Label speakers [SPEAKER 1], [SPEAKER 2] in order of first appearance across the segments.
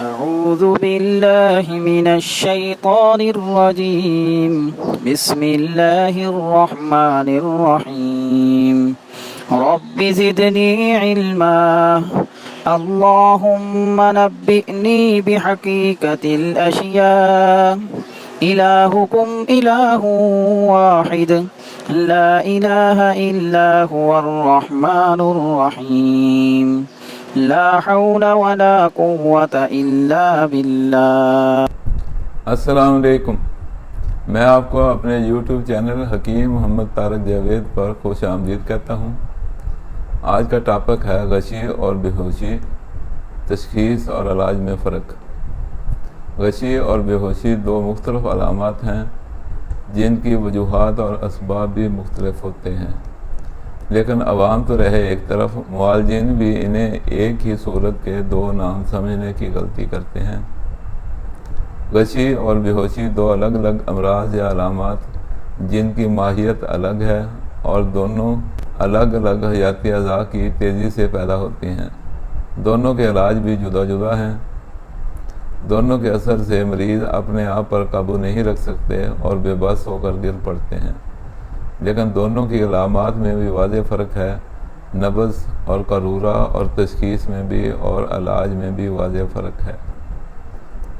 [SPEAKER 1] أعوذ بالله من الشيطان الرجيم بسم الله الرحمن الرحيم رب زدني علما اللهم نبئني بحقيقة الأشياء إلهكم إله واحد لا إله إلا هو الرحمن الرحيم لا حول ولا قوة إلا بالله۔
[SPEAKER 2] السلام علیکم، میں آپ کو اپنے یوٹیوب چینل حکیم محمد طارق جاوید پر خوش آمدید کہتا ہوں۔ آج کا ٹاپک ہے غشی اور بے ہوشی، تشخیص اور علاج میں فرق۔ غشی اور بے ہوشی دو مختلف علامات ہیں جن کی وجوہات اور اسباب بھی مختلف ہوتے ہیں، لیکن عوام تو رہے ایک طرف، معالجین بھی انہیں ایک ہی صورت کے دو نام سمجھنے کی غلطی کرتے ہیں۔ غشی اور بے ہوشی دو الگ الگ امراض یا علامات جن کی ماہیت الگ ہے اور دونوں الگ الگ حیاتی اعضاء کی تیزی سے پیدا ہوتی ہیں۔ دونوں کے علاج بھی جدا جدا ہیں۔ دونوں کے اثر سے مریض اپنے آپ پر قابو نہیں رکھ سکتے اور بے بس ہو کر گر پڑتے ہیں، لیکن دونوں کی علامات میں بھی واضح فرق ہے۔ نبض اور قارورہ اور تشخیص میں بھی اور علاج میں بھی واضح فرق ہے۔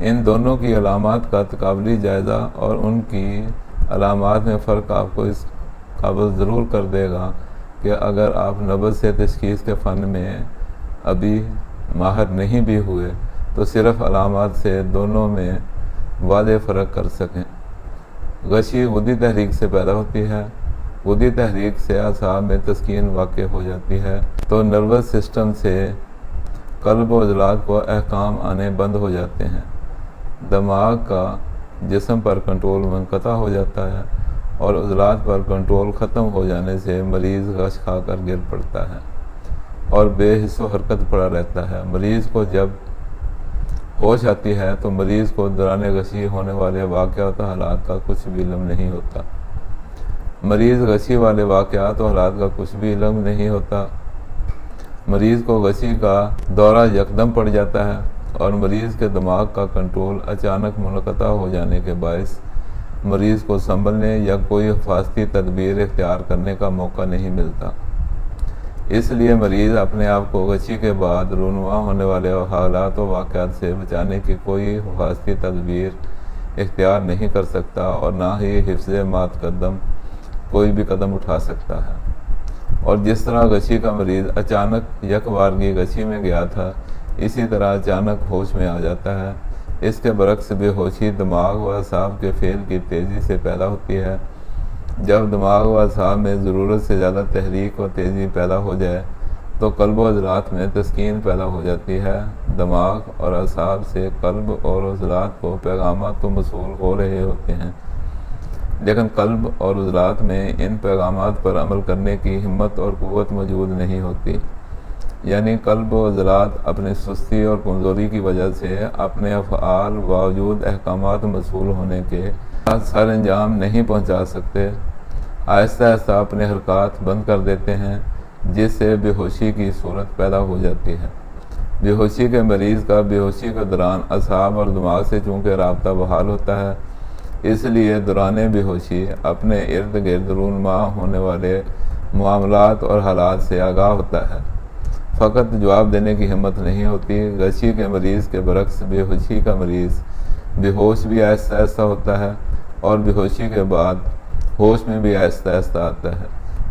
[SPEAKER 2] ان دونوں کی علامات کا تقابلی جائزہ اور ان کی علامات میں فرق آپ کو اس قابل ضرور کر دے گا کہ اگر آپ نبض سے تشخیص کے فن میں ابھی ماہر نہیں بھی ہوئے تو صرف علامات سے دونوں میں واضح فرق کر سکیں۔ غشی غدی تحریک سے پیدا ہوتی ہے۔ غدی تحریک سے اعصاب میں تسکین واقع ہو جاتی ہے تو نروس سسٹم سے قلب و عضلات کو احکام آنے بند ہو جاتے ہیں۔ دماغ کا جسم پر کنٹرول منقطع ہو جاتا ہے اور عضلات پر کنٹرول ختم ہو جانے سے مریض غش کھا کر گر پڑتا ہے اور بے حس و حرکت پڑا رہتا ہے۔ مریض کو جب ہوش آتی ہے تو مریض کو دوران غشی ہونے والے واقعات و حالات کا کچھ بھی علم نہیں ہوتا۔ مریض غشی والے واقعات و حالات کا کچھ بھی علم نہیں ہوتا۔ مریض کو غشی کا دورہ یکدم پڑ جاتا ہے اور مریض کے دماغ کا کنٹرول اچانک منقطع ہو جانے کے باعث مریض کو سنبھلنے یا کوئی حفاظتی تدبیر اختیار کرنے کا موقع نہیں ملتا۔ اس لیے مریض اپنے آپ کو غشی کے بعد رونما ہونے والے حالات و واقعات سے بچانے کی کوئی حفاظتی تدبیر اختیار نہیں کر سکتا اور نہ ہی حفظ متقدم کوئی بھی قدم اٹھا سکتا ہے۔ اور جس طرح غشی کا مریض اچانک یک بارگی غشی میں گیا تھا، اسی طرح اچانک ہوش میں آ جاتا ہے۔ اس کے برعکس بے ہوشی دماغ و اعصاب کے فعل کی تیزی سے پیدا ہوتی ہے۔ جب دماغ و اعصاب میں ضرورت سے زیادہ تحریک و تیزی پیدا ہو جائے تو قلب و عضلات میں تسکین پیدا ہو جاتی ہے۔ دماغ اور اعصاب سے قلب اور عضلات کو پیغامات تو موصول ہو رہے ہوتے ہیں، لیکن قلب اور عضلات میں ان پیغامات پر عمل کرنے کی ہمت اور قوت موجود نہیں ہوتی۔ یعنی قلب و عضلات اپنی سستی اور کمزوری کی وجہ سے اپنے افعال باوجود احکامات موصول ہونے کے سر انجام نہیں پہنچا سکتے، آہستہ آہستہ اپنے حرکات بند کر دیتے ہیں، جس سے بے ہوشی کی صورت پیدا ہو جاتی ہے۔ بے ہوشی کے مریض کا بے ہوشی کے دوران اعصاب اور دماغ سے چونکہ رابطہ بحال ہوتا ہے، اس لیے دوران بے ہوشی اپنے ارد گرد رونما ہونے والے معاملات اور حالات سے آگاہ ہوتا ہے، فقط جواب دینے کی ہمت نہیں ہوتی۔ غشی کے مریض کے برعکس بے ہوشی کا مریض بے ہوش بھی آہستہ آہستہ ہوتا ہے اور بے ہوشی کے بعد ہوش میں بھی آہستہ آہستہ آتا ہے۔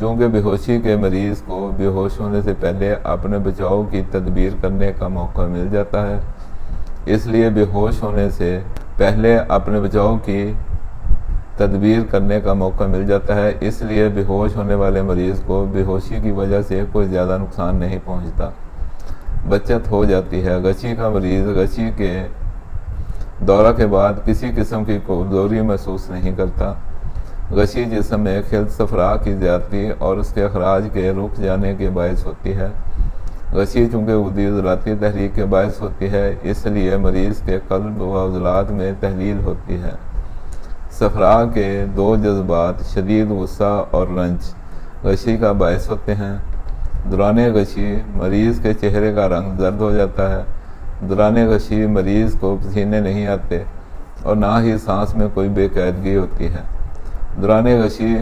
[SPEAKER 2] چونکہ بے ہوشی کے مریض کو بے ہوش ہونے سے پہلے اپنے بچاؤ کی تدبیر کرنے کا موقع مل جاتا ہے، اس لیے بے ہوش ہونے سے پہلے اپنے بچاؤ کی تدبیر کرنے کا موقع مل جاتا ہے، اس لیے بے ہوش ہونے والے مریض کو بے ہوشی کی وجہ سے کوئی زیادہ نقصان نہیں پہنچتا، بچت ہو جاتی ہے۔ غشی کا مریض غشی کے دورہ کے بعد کسی قسم کی کمزوری محسوس نہیں کرتا۔ غشی جسم میں خلط صفرا کی زیادتی اور اس کے اخراج کے رک جانے کے باعث ہوتی ہے۔ غشی چونکہ غدی عضلاتی تحریک کے باعث ہوتی ہے، اس لیے مریض کے قلب و عضلات میں تحلیل ہوتی ہے۔ صفرا کے دو جذبات شدید غصہ اور رنج غشی کا باعث ہوتے ہیں۔ دوران غشی مریض کے چہرے کا رنگ زرد ہو جاتا ہے دوران غشی مریض کو پسینے نہیں آتے اور نہ ہی سانس میں کوئی بے قاعدگی ہوتی ہے۔ دوران غشی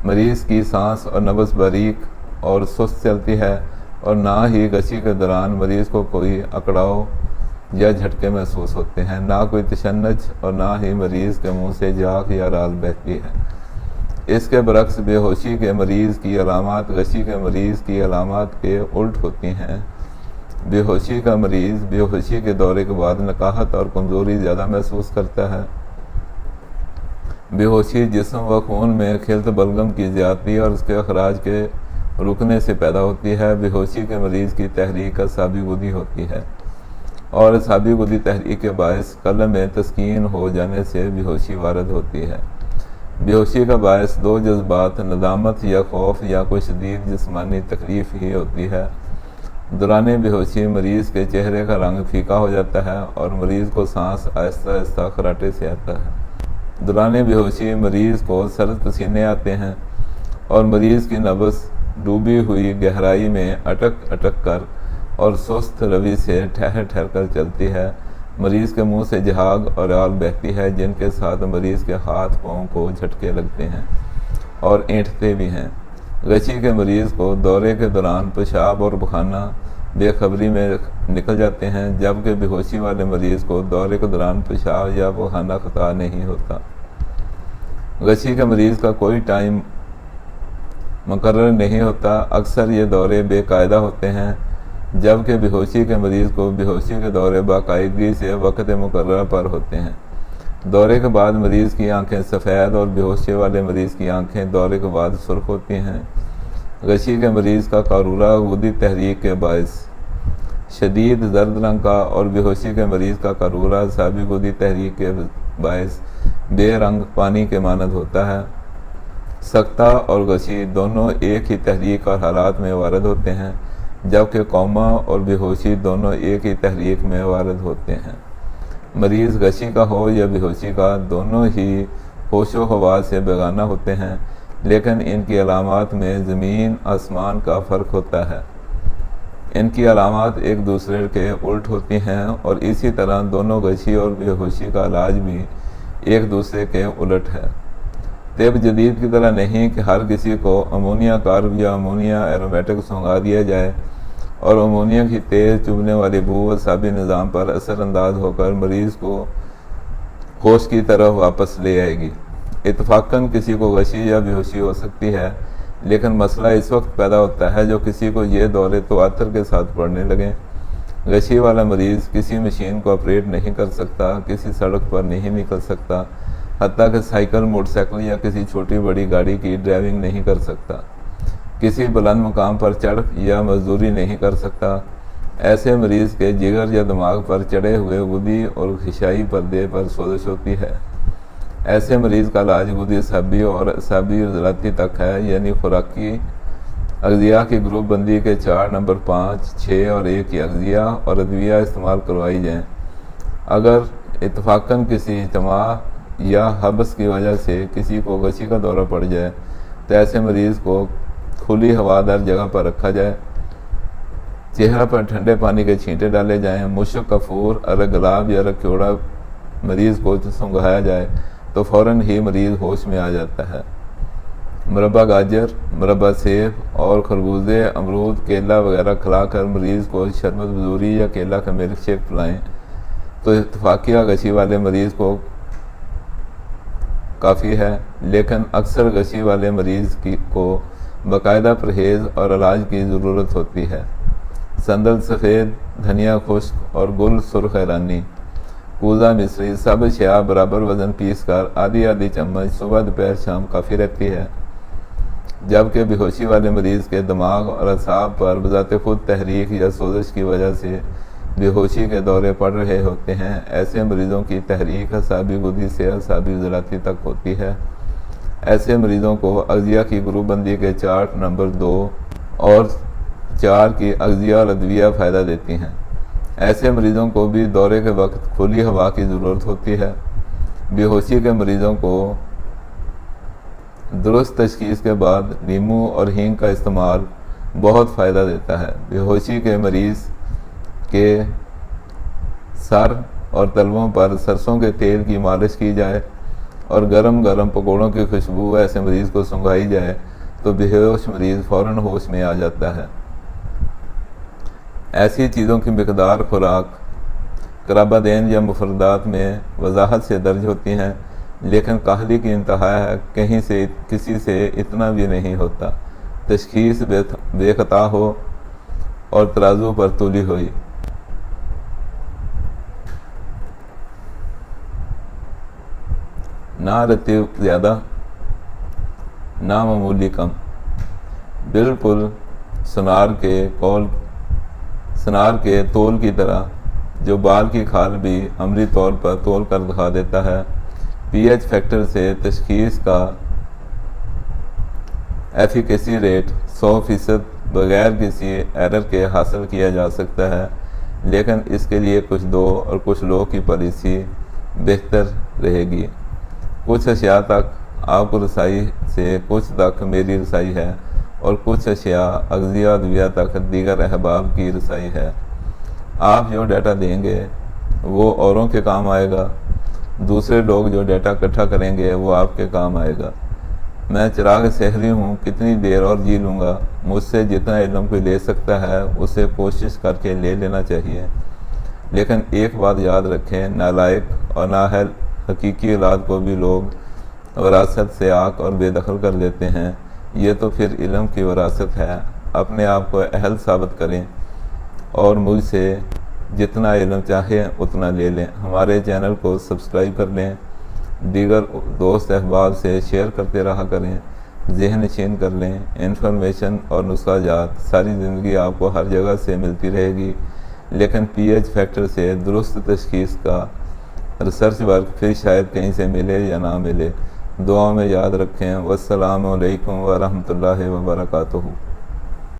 [SPEAKER 2] مریض کی سانس اور نبض باریک اور سست چلتی ہے اور نہ ہی غشی کے دوران مریض کو کوئی اکڑاؤ یا جھٹکے محسوس ہوتے ہیں، نہ کوئی تشنج اور نہ ہی مریض کے منہ سے جاگ یا رال بہتی ہے۔ اس کے برعکس بے ہوشی کے مریض کی علامات غشی کے مریض کی علامات کے الٹ ہوتی ہیں۔ بے ہوشی کا مریض بے ہوشی کے دورے کے بعد نقاہت اور کمزوری زیادہ محسوس کرتا ہے۔ بے ہوشی جسم و خون میں خلط بلغم کی زیادتی اور اس کے اخراج کے رکنے سے پیدا ہوتی ہے۔ بے ہوشی کے مریض کی تحریک اعصابی گودی ہوتی ہے اور اعصابی گودی تحریک کے باعث قلب میں تسکین ہو جانے سے بے ہوشی وارد ہوتی ہے۔ بے ہوشی کا باعث دو جذبات ندامت یا خوف یا کوئی شدید جسمانی تکلیف ہی ہوتی ہے۔ دوران بے ہوشی مریض کے چہرے کا رنگ پھیکا ہو جاتا ہے اور مریض کو سانس آہستہ آہستہ خراٹے سے آتا ہے۔ دوران بے ہوشی مریض کو سرد پسینے آتے ہیں اور مریض کی نبض ڈوبی ہوئی گہرائی میں اٹک اٹک کر اور سست روی سے ٹھہر ٹھہر کر چلتی ہے۔ مریض کے منہ سے جھاگ اور رال بہتی ہے جن کے ساتھ مریض کے ہاتھ پاؤں کو جھٹکے لگتے ہیں اور اینٹھتے بھی ہیں۔ غشی کے مریض کو دورے کے دوران پیشاب اور پخانہ بے خبری میں نکل جاتے ہیں، جبکہ بے ہوشی والے مریض کو دورے کے دوران پیشاب یا پخانہ خطا نہیں ہوتا۔ غشی کے مریض کا کوئی ٹائم مقرر نہیں ہوتا، اکثر یہ دورے بے قاعدہ ہوتے ہیں، جبکہ بے ہوشی کے مریض کو بے ہوشی کے دورے باقاعدگی سے وقت مقررہ پر ہوتے ہیں۔ دورے کے بعد مریض کی آنکھیں سفید اور بے ہوشی والے مریض کی آنکھیں دورے کے بعد سرخ ہوتی ہیں۔ غشی کے مریض کا قارورہ غدی تحریک کے باعث شدید زرد رنگ کا اور بے ہوشی کے مریض کا قارورہ اعصابی غدی تحریک کے باعث بے رنگ پانی کے مانند ہوتا ہے۔ سکتہ اور غشی دونوں ایک ہی تحریک اور حالات میں وارد ہوتے ہیں، جبکہ کوما اور بے ہوشی دونوں ایک ہی تحریک میں وارد ہوتے ہیں۔ مریض غشی کا ہو یا بے ہوشی کا، دونوں ہی ہوش و حواس سے بیگانہ ہوتے ہیں، لیکن ان کی علامات میں زمین آسمان کا فرق ہوتا ہے۔ ان کی علامات ایک دوسرے کے الٹ ہوتی ہیں اور اسی طرح دونوں غشی اور بے ہوشی کا علاج بھی ایک دوسرے کے الٹ ہے۔ طب جدید کی طرح نہیں کہ ہر کسی کو امونیا کارب یا امونیا ایرومیٹک سونگھا دیا جائے اور امونیا کی تیز چبھنے والی بو اعصابی نظام پر اثر انداز ہو کر مریض کو ہوش کی طرف واپس لے آئے گی۔ اتفاقاً کسی کو غشی یا بے ہوشی ہو سکتی ہے، لیکن مسئلہ اس وقت پیدا ہوتا ہے جو کسی کو یہ دورے تواتر کے ساتھ پڑنے لگیں۔ غشی والا مریض کسی مشین کو آپریٹ نہیں کر سکتا، کسی سڑک پر نہیں نکل سکتا، حتیٰ کہ سائیکل، موٹر سائیکل یا کسی چھوٹی بڑی گاڑی کی ڈرائیونگ نہیں کر سکتا، کسی بلند مقام پر چڑھ یا مزدوری نہیں کر سکتا۔ ایسے مریض کے جگر یا دماغ پر چڑھے ہوئے غدی اور خشائی پردے پر سوزش ہوتی ہے۔ ایسے مریض کا علاج غدی اعصابی اور اعصابی عضلاتی تک ہے، یعنی خوراکی اغذیہ کی گروپ بندی کے 4 نمبر 5، 6 اور 1 کی اغذیہ اور ادویہ استعمال کروائی جائیں۔ اگر اتفاقاً کسی اجتماع یا حبس کی وجہ سے کسی کو غشی کا دورہ پڑ جائے تو ایسے مریض کو کھلی ہوادار جگہ پر رکھا جائے، چہرہ پر ٹھنڈے پانی کے چھینٹے ڈالے جائیں، مشک، کافور، ارگ گلاب یا رکیوڑا مریض کو سنگھایا جائے تو فوراً ہی مریض ہوش میں آ جاتا ہے۔ مربع گاجر، مربع سیب اور خربوزے، امرود، کیلا وغیرہ کھلا کر مریض کو شربت بزوری یا کیلا کا ملک شیک پلائیں تو اتفاقیہ غشی والے مریض کو کافی ہے، لیکن اکثر غشی والے مریض کو باقاعدہ پرہیز اور علاج کی ضرورت ہوتی ہے۔ سندل سفید، دھنیا خشک اور گل سرخ ایرانی، کوزہ مصری سب اشیاء برابر وزن پیس کر آدھی آدھی چمچ صبح دوپہر شام کافی رہتی ہے۔ جبکہ بے ہوشی والے مریض کے دماغ اور اعصاب پر بذات خود تحریک یا سوزش کی وجہ سے بے ہوشی کے دورے پڑ رہے ہوتے ہیں، ایسے مریضوں کی تحریک اعصابی گودی سے اعصابی عضلاتی تک ہوتی ہے۔ ایسے مریضوں کو اغذیہ کی گروپ بندی کے چارٹ نمبر 2 اور 4 کی اغذیہ اور ادویہ فائدہ دیتی ہیں۔ ایسے مریضوں کو بھی دورے کے وقت کھلی ہوا کی ضرورت ہوتی ہے۔ بے ہوشی کے مریضوں کو درست تشخیص کے بعد لیموں اور ہینگ کا استعمال بہت فائدہ دیتا ہے۔ بے ہوشی کے مریض کے سر اور تلووں پر سرسوں کے تیل کی مالش کی جائے اور گرم گرم پکوڑوں کی خوشبو ایسے مریض کو سنگھائی جائے تو بے ہوش مریض فوراً ہوش میں آ جاتا ہے۔ ایسی چیزوں کی مقدار خوراک قرابتین یا مفردات میں وضاحت سے درج ہوتی ہیں، لیکن کاہلی کی انتہا ہے، کہیں سے کسی سے اتنا بھی نہیں ہوتا۔ تشخیص بے خطا ہو اور ترازو پر تولی ہوئی۔ نہ رتیب زیادہ نہ معمولی کم، بالکل سنار کے تول کی طرح، جو بال کی کھال بھی عملی طور پر تول کر دکھا دیتا ہے۔ پی ایچ فیکٹر سے تشخیص کا ایفیکیسی ریٹ 100% بغیر کسی ایرر کے حاصل کیا جا سکتا ہے، لیکن اس کے لیے کچھ دو اور کچھ لو کی پالیسی بہتر رہے گی۔ کچھ اشیاء تک آپ کو رسائی سے کچھ تک میری رسائی ہے، اور کچھ اشیاء اغذیہ ادویہ تک دیگر احباب کی رسائی ہے۔ آپ جو ڈیٹا دیں گے وہ اوروں کے کام آئے گا، دوسرے لوگ جو ڈیٹا اکٹھا کریں گے وہ آپ کے کام آئے گا۔ میں چراغ سحری ہوں، کتنی دیر اور جی لوں گا؟ مجھ سے جتنا علم کوئی لے سکتا ہے اسے کوشش کر کے لے لینا چاہیے، لیکن ایک بات یاد رکھیں، نالائق اور نااہل حقیقی اولاد کو بھی لوگ وراثت سے آنکھ اور بے دخل کر دیتے ہیں۔ یہ تو پھر علم کی وراثت ہے۔ اپنے آپ کو اہل ثابت کریں اور مجھ سے جتنا علم چاہیں اتنا لے لیں۔ ہمارے چینل کو سبسکرائب کر لیں، دیگر دوست احباب سے شیئر کرتے رہا کریں، ذہن نشین کر لیں۔ انفارمیشن اور نسخہ جات ساری زندگی آپ کو ہر جگہ سے ملتی رہے گی، لیکن پی ایچ فیکٹر سے درست تشخیص کا ریسرچ ورک پھر شاید کہیں سے ملے یا نہ ملے۔ دعا میں یاد رکھیں۔ والسلام علیکم ورحمۃ اللہ وبرکاتہ۔